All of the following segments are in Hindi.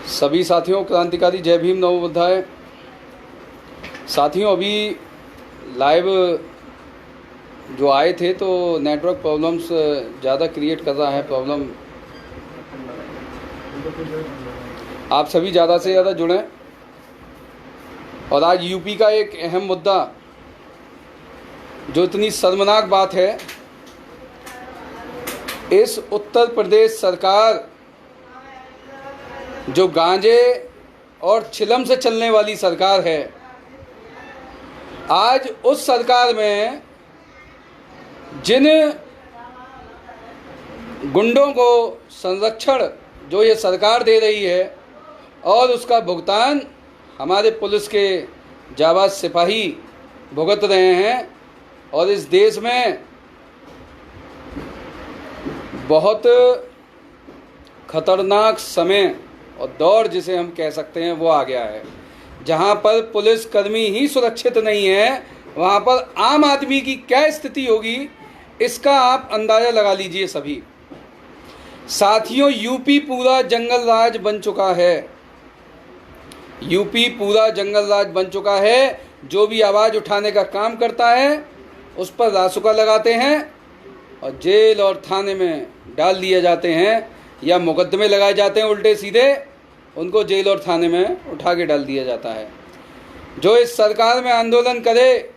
सभी साथियों, क्रांतिकारी जय भीम नवोबुद्धाय। साथियों, अभी लाइव जो आए थे तो नेटवर्क प्रॉब्लम्स ज़्यादा क्रिएट कर रहा है प्रॉब्लम। आप सभी ज़्यादा से ज़्यादा जुड़ें। और आज यूपी का एक अहम मुद्दा, जो इतनी शर्मनाक बात है, इस उत्तर प्रदेश सरकार जो गांजे और चिलम से चलने वाली सरकार है, आज उस सरकार में जिन गुंडों को संरक्षण जो ये सरकार दे रही है और उसका भुगतान हमारे पुलिस के जाबाज सिपाही भुगत रहे हैं, और इस देश में बहुत खतरनाक समय और दौर जिसे हम कह सकते हैं वो आ गया है, जहां पर पुलिसकर्मी ही सुरक्षित नहीं है, वहां पर आम आदमी की क्या स्थिति होगी इसका आप अंदाज़ा लगा लीजिए सभी। साथियों, यूपी पूरा जंगल राज बन चुका है। यूपी पूरा जंगल राज बन चुका है। जो भी आवाज़ उठाने का काम करता है उस पर रासुका लगाते हैं और जेल और थाने में डाल दिए जाते हैं, या मुकदमे लगाए जाते हैं उल्टे सीधे, उनको जेल और थाने में उठा के डाल दिया जाता है। जो इस सरकार में आंदोलन करे,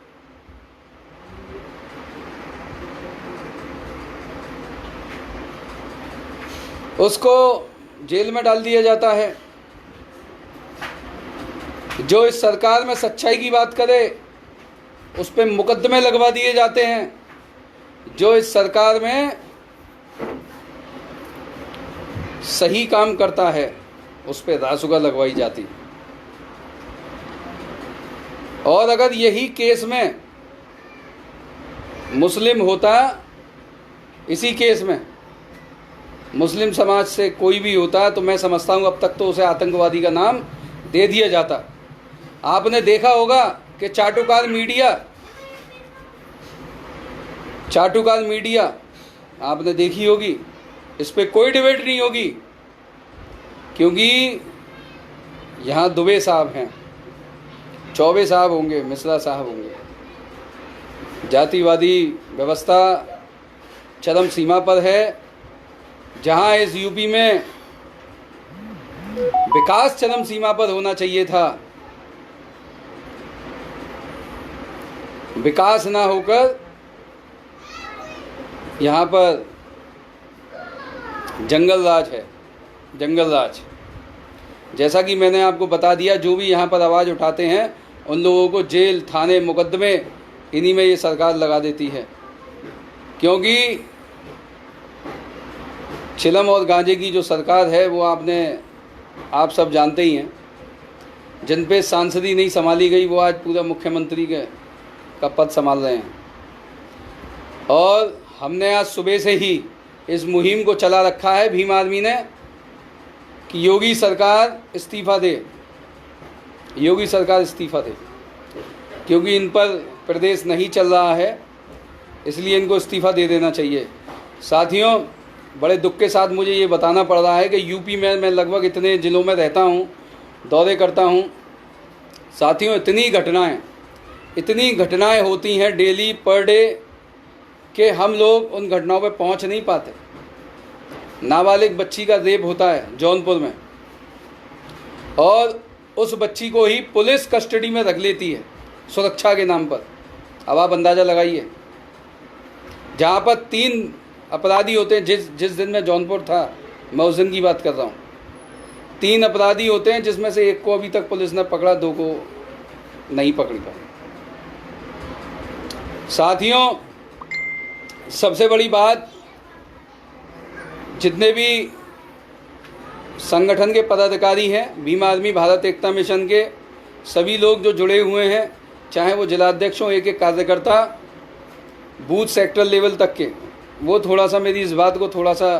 उसको जेल में डाल दिया जाता है। जो इस सरकार में सच्चाई की बात करे उस पर मुकदमे लगवा दिए जाते हैं। जो इस सरकार में सही काम करता है उस पर रासुका लगवाई जाती। और अगर यही केस में मुस्लिम होता, इसी केस में मुस्लिम समाज से कोई भी होता, तो मैं समझता हूँ अब तक तो उसे आतंकवादी का नाम दे दिया जाता। आपने देखा होगा कि चाटुकार मीडिया आपने देखी होगी, इस पे कोई डिबेट नहीं होगी, क्योंकि यहाँ दुबे साहब हैं, चौबे साहब होंगे, मिश्रा साहब होंगे। जातिवादी व्यवस्था चरम सीमा पर है। जहाँ इस यूपी में विकास चरम सीमा पर होना चाहिए था, विकास ना होकर यहाँ पर जंगल राज है, जंगल राज। जैसा कि मैंने आपको बता दिया, जो भी यहाँ पर आवाज़ उठाते हैं उन लोगों को जेल, थाने, मुकदमे इन्हीं में ये सरकार लगा देती है। क्योंकि चिलम और गांजे की जो सरकार है वो आप सब जानते ही हैं। जिन पे सांसदी नहीं संभाली गई वो आज पूरा मुख्यमंत्री का पद संभाल रहे हैं। और हमने आज सुबह से ही इस मुहिम को चला रखा है, भीम आर्मी ने, कि योगी सरकार इस्तीफ़ा दे, योगी सरकार इस्तीफ़ा दे, क्योंकि इन पर प्रदेश नहीं चल रहा है, इसलिए इनको इस्तीफ़ा दे देना चाहिए। साथियों, बड़े दुख के साथ मुझे ये बताना पड़ रहा है कि यूपी में मैं लगभग इतने ज़िलों में रहता हूँ, दौरे करता हूँ। साथियों, इतनी घटनाएं होती हैं डेली पर डे कि हम लोग उन घटनाओं पे पहुंच नहीं पाते। नाबालिग बच्ची का रेप होता है जौनपुर में, और उस बच्ची को ही पुलिस कस्टडी में रख लेती है सुरक्षा के नाम पर। अब आप अंदाज़ा लगाइए, जहाँ पर 3 अपराधी होते हैं, जिस दिन मैं जौनपुर था मैं उस दिन की बात कर रहा हूँ, 3 अपराधी होते हैं, जिसमें से एक को अभी तक पुलिस ने पकड़ा, 2 को नहीं पकड़ पाई। साथियों, सबसे बड़ी बात, जितने भी संगठन के पदाधिकारी हैं, भीम आर्मी भारत एकता मिशन के सभी लोग जो जुड़े हुए हैं, चाहे वो जिलाध्यक्ष हों, एक कार्यकर्ता, बूथ सेक्टर लेवल तक के, वो थोड़ा सा मेरी इस बात को थोड़ा सा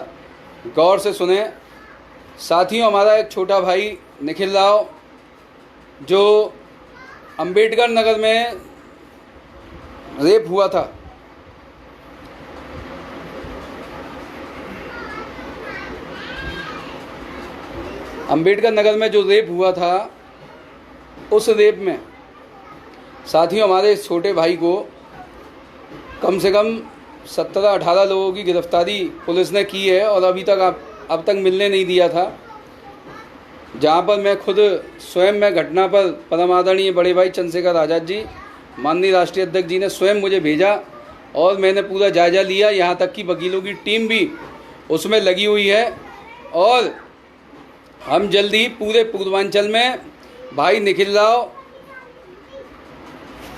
गौर से सुने। साथियों, हमारा एक छोटा भाई निखिल राव, जो अंबेडकर नगर में रेप हुआ था, अंबेडकर नगर में जो रेप हुआ था, उस रेप में साथियों हमारे इस छोटे भाई को कम से कम 17-18 लोगों की गिरफ्तारी पुलिस ने की है और अभी तक अब तक मिलने नहीं दिया था। जहाँ पर मैं खुद स्वयं मैं घटना पर परम आदरणीय बड़े भाई चंद्रशेखर आज़ाद जी, माननीय राष्ट्रीय अध्यक्ष जी ने स्वयं मुझे भेजा और मैंने पूरा जायज़ा लिया। यहाँ तक कि वकीलों की टीम भी उसमें लगी हुई है और हम जल्द ही पूरे पूर्वांचल में भाई निखिल राव,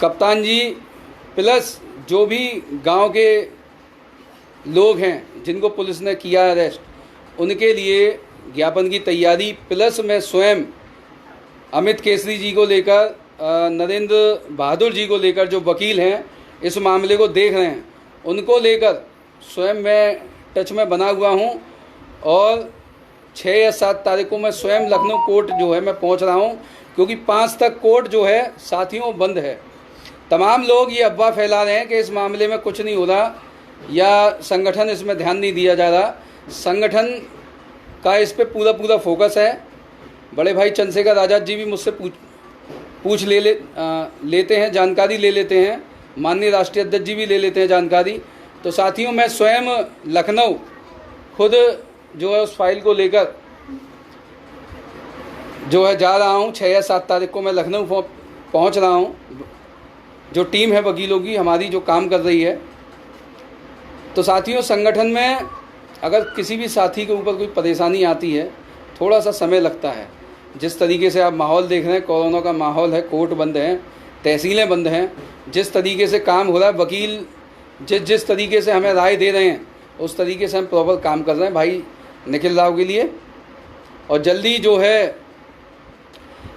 कप्तान जी प्लस जो भी गांव के लोग हैं जिनको पुलिस ने किया अरेस्ट, उनके लिए ज्ञापन की तैयारी प्लस मैं स्वयं अमित केसरी जी को लेकर, नरेंद्र बहादुर जी को लेकर, जो वकील हैं इस मामले को देख रहे हैं, उनको लेकर स्वयं मैं टच में बना हुआ हूं और 6 या 7 तारीख को मैं स्वयं लखनऊ कोर्ट जो है मैं पहुंच रहा हूं, क्योंकि 5 तक कोर्ट जो है साथियों बंद है। तमाम लोग ये अफवाह फैला रहे हैं कि इस मामले में कुछ नहीं हो रहा या संगठन इसमें ध्यान नहीं दिया जा रहा। संगठन का इस पे पूरा फोकस है। बड़े भाई चंद्रशेखर आज़ाद जी भी मुझसे लेते हैं, जानकारी ले लेते हैं, माननीय राष्ट्रीय अध्यक्ष जी भी ले लेते हैं जानकारी। तो साथियों मैं स्वयं लखनऊ खुद जो है उस फाइल को लेकर जो है जा रहा हूँ। 6 या 7 तारीख को मैं लखनऊ पहुँच रहा हूँ। जो टीम है वकीलों की हमारी जो काम कर रही है, तो साथियों संगठन में अगर किसी भी साथी के ऊपर कोई परेशानी आती है, थोड़ा सा समय लगता है। जिस तरीके से आप माहौल देख रहे हैं, कोरोना का माहौल है, कोर्ट बंद हैं, तहसीलें बंद हैं, जिस तरीके से काम हो रहा है, वकील जिस तरीके से हमें राय दे रहे हैं, उस तरीके से हम प्रॉपर काम कर रहे हैं भाई निखिल राव के लिए। और जल्दी जो है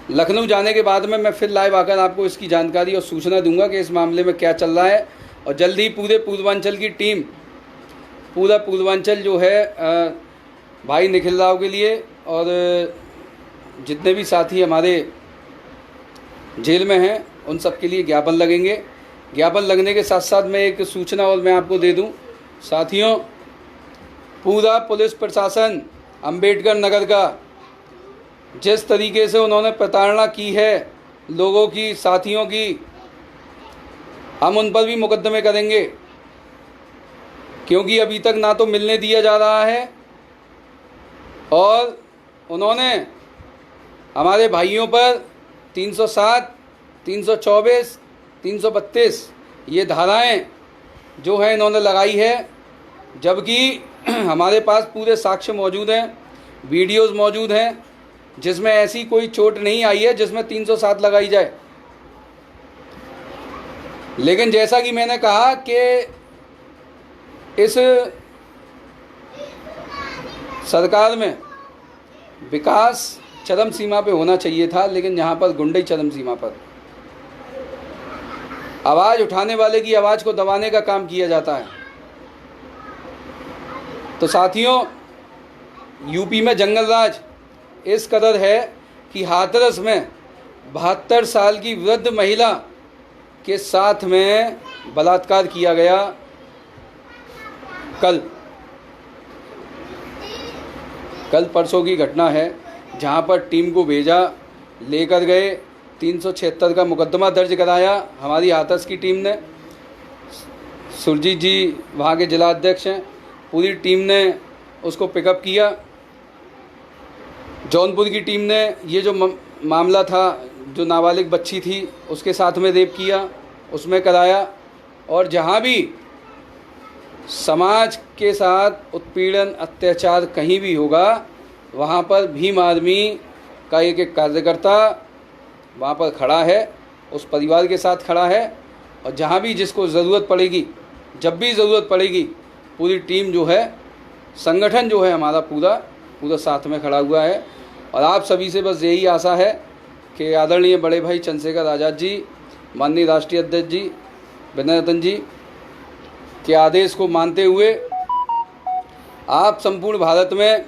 लखनऊ जाने के बाद में मैं फिर लाइव आकर आपको इसकी जानकारी और सूचना दूंगा कि इस मामले में क्या चल रहा है। और जल्दी पूरे पूर्वांचल की टीम, पूरा पूर्वांचल जो है भाई निखिल राव के लिए और जितने भी साथी हमारे जेल में हैं उन सब के लिए ज्ञापन लगेंगे। ज्ञापन लगने के साथ साथ मैं एक सूचना और मैं आपको दे दूं साथियों, पूरा पुलिस प्रशासन अंबेडकर नगर का जिस तरीके से उन्होंने प्रताड़ना की है लोगों की, साथियों की, हम उन पर भी मुकदमे करेंगे, क्योंकि अभी तक ना तो मिलने दिया जा रहा है और उन्होंने हमारे भाइयों पर 307, 324, 332 ये धाराएं जो है इन्होंने लगाई है, जबकि हमारे पास पूरे साक्ष्य मौजूद हैं, वीडियोस मौजूद हैं जिसमें ऐसी कोई चोट नहीं आई है जिसमें 307 लगाई जाए। लेकिन जैसा कि मैंने कहा कि इस सरकार में विकास चरम सीमा पे होना चाहिए था, लेकिन यहाँ पर गुंडई चरम सीमा पर, आवाज़ उठाने वाले की आवाज़ को दबाने का काम किया जाता है। तो साथियों यूपी में जंगल राज इस कदर है कि हाथरस में 72 साल की वृद्ध महिला के साथ में बलात्कार किया गया। कल परसों की घटना है, जहां पर टीम को भेजा, लेकर गए, 376 का मुकदमा दर्ज कराया हमारी हाथरस की टीम ने। सुरजीत जी वहाँ के जिला अध्यक्ष हैं, पूरी टीम ने उसको पिकअप किया। जौनपुर की टीम ने ये जो मामला था, जो नाबालिग बच्ची थी उसके साथ में रेप किया, उसमें कराया। और जहाँ भी समाज के साथ उत्पीड़न अत्याचार कहीं भी होगा, वहाँ पर भीम आर्मी का एक कार्यकर्ता वहाँ पर खड़ा है, उस परिवार के साथ खड़ा है। और जहाँ भी जिसको ज़रूरत पड़ेगी, जब भी ज़रूरत पड़ेगी, पूरी टीम जो है, संगठन जो है हमारा पूरा साथ में खड़ा हुआ है। और आप सभी से बस यही आशा है कि आदरणीय बड़े भाई चंद्रशेखर आज़ाद जी, माननीय राष्ट्रीय अध्यक्ष जी विनय रतन जी के आदेश को मानते हुए आप संपूर्ण भारत में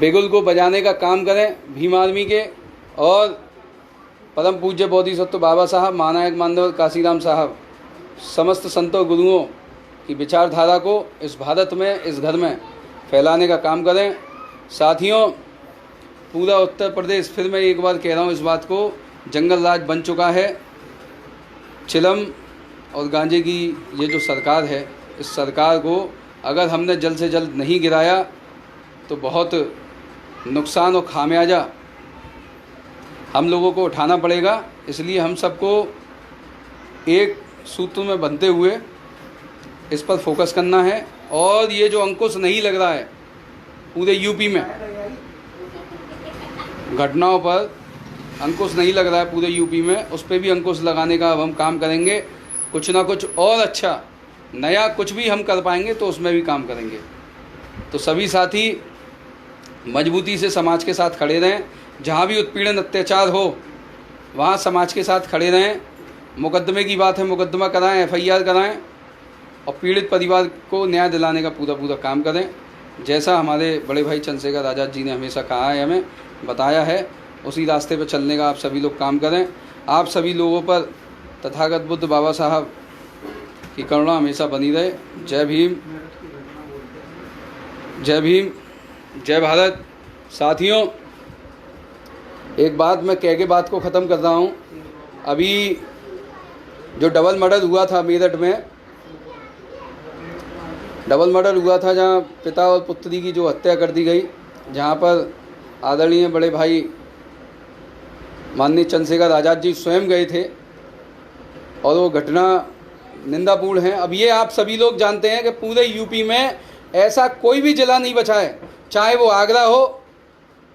बिगुल को बजाने का काम करें भीम आर्मी के, और परम पूज्य बोधिसत्व बाबा साहब, महानायक मानव काशीराम साहब, समस्त संतों गुरुओं की विचारधारा को इस भारत में, इस घर में फैलाने का काम करें। साथियों, पूरा उत्तर प्रदेश, फिर मैं एक बार कह रहा हूँ इस बात को, जंगल राज बन चुका है। चिलम और गांजे की ये जो सरकार है, इस सरकार को अगर हमने जल्द से जल्द नहीं गिराया तो बहुत नुकसान और खामियाजा हम लोगों को उठाना पड़ेगा। इसलिए हम सबको एक सूत्र में बंधते हुए इस पर फोकस करना है। और ये जो अंकुश नहीं लग रहा है पूरे यूपी में, घटनाओं पर अंकुश नहीं लग रहा है पूरे यूपी में, उस पर भी अंकुश लगाने का अब हम काम करेंगे। कुछ ना कुछ और अच्छा नया कुछ भी हम कर पाएंगे तो उसमें भी काम करेंगे। तो सभी साथी मजबूती से समाज के साथ खड़े रहें। जहाँ भी उत्पीड़न अत्याचार हो वहाँ समाज के साथ खड़े रहें। मुकदमे की बात है, मुकदमा कराएं, FIR कराएं और पीड़ित परिवार को न्याय दिलाने का पूरा काम करें। जैसा हमारे बड़े भाई चंद्रशेखर आज़ाद जी ने हमेशा कहा है, हमें बताया है, उसी रास्ते पर चलने का आप सभी लोग काम करें। आप सभी लोगों पर तथागत बुद्ध बाबा साहब की करुणा हमेशा बनी रहे। जय भीम, जय भीम, जय भारत। साथियों, एक बात मैं कह के बात को ख़त्म कर रहा हूँ। अभी जो डबल मर्डर हुआ था मेरठ में, डबल मर्डर हुआ था जहाँ पिता और पुत्री की जो हत्या कर दी गई, जहाँ पर आदरणीय बड़े भाई माननीय चंद्रशेखर आज़ाद जी स्वयं गए थे और वो घटना निंदापूर्ण है। अब ये आप सभी लोग जानते हैं कि पूरे यूपी में ऐसा कोई भी जिला नहीं बचा है, चाहे वो आगरा हो,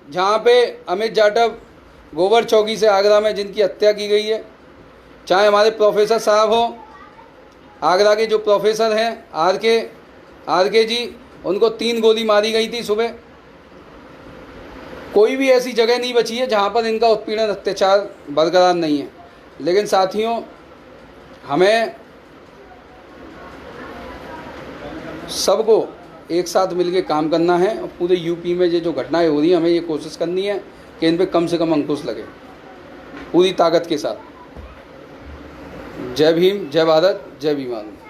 जहाँ पे अमित जाटव गोबर चौकी से आगरा में जिनकी हत्या की गई है, चाहे हमारे प्रोफेसर साहब हों, आगरा के जो प्रोफेसर हैं आर के जी, उनको 3 गोली मारी गई थी सुबह। कोई भी ऐसी जगह नहीं बची है जहाँ पर इनका उत्पीड़न अत्याचार बरकरार नहीं है। लेकिन साथियों, हमें सबको एक साथ मिलकर काम करना है और पूरे यूपी में ये जो घटनाएं हो रही हैं, हमें ये कोशिश करनी है कि इन पे कम से कम अंकुश लगे पूरी ताकत के साथ। जय भीम, जय भारत, जय भीम।